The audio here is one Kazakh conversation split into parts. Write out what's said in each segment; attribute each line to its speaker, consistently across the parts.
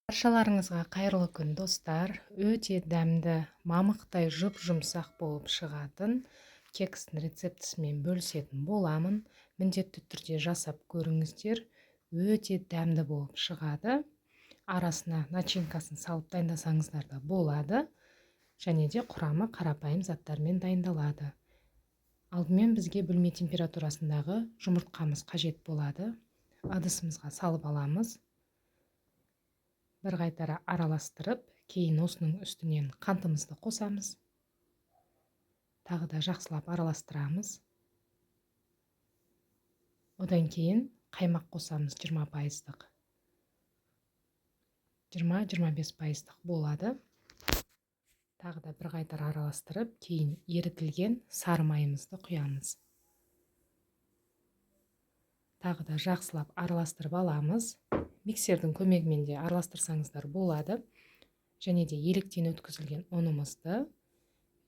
Speaker 1: Баршаларыңызға қайырлы күн достар. Өте дәмді, мамықтай жұп-жұмсақ болып шығатын кекстің рецептісімен бөлісетін боламын. Міндетті түрде жасап көріңіздер. Өте дәмді болып шығады. Арасына начинкасын салып дайындасаңыздар да болады. Және де құрамы қарапайым заттармен дайындалады. Алдымен бізге бөлме температурасындағы жұмыртқамыз қажет болады. Ыдысымызға салып аламыз. Бір қайтара араластырып, кейін осының үстінен қантымызды қосамыз. Тағы да жақсылап араластырамыз. Одан кейін қаймақ қосамыз 20%. 20-25% болады. Тағы да бір қайтара араластырып, кейін ерітілген сары майымызды құямыз. Тағы да жақсылап араластырып аламыз. Миксердің көмегімен де араластырсаңыздар болады. Және де електен өткізілген ұнымызды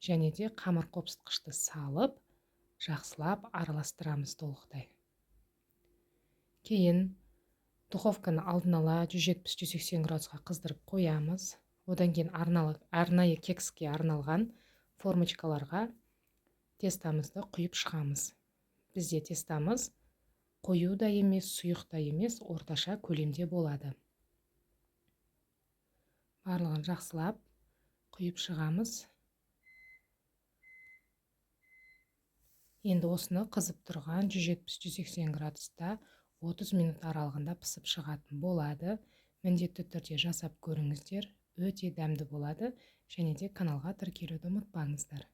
Speaker 1: және де қамыр қопсытқышты салып, жақсылап араластырамыз толықтай. Кейін духовканы алдын ала 170-180 градусқа қыздырып қоямыз. Одан кейін арнайы кекске арналған формочкаларға тестамызды құйып шығамыз. Бізде тестамыз қою да емес, сұйық та емес, орташа көлемде болады. Барлығын жақсылап құйып шығамыз. Енді осыны қызып тұрған 170-180 градуста 30 минут аралығында пісіп шығатын болады. Міндетті түрде жасап көріңіздер. Өте дәмді болады. Және де каналға тіркелуді ұмытпаңыздар.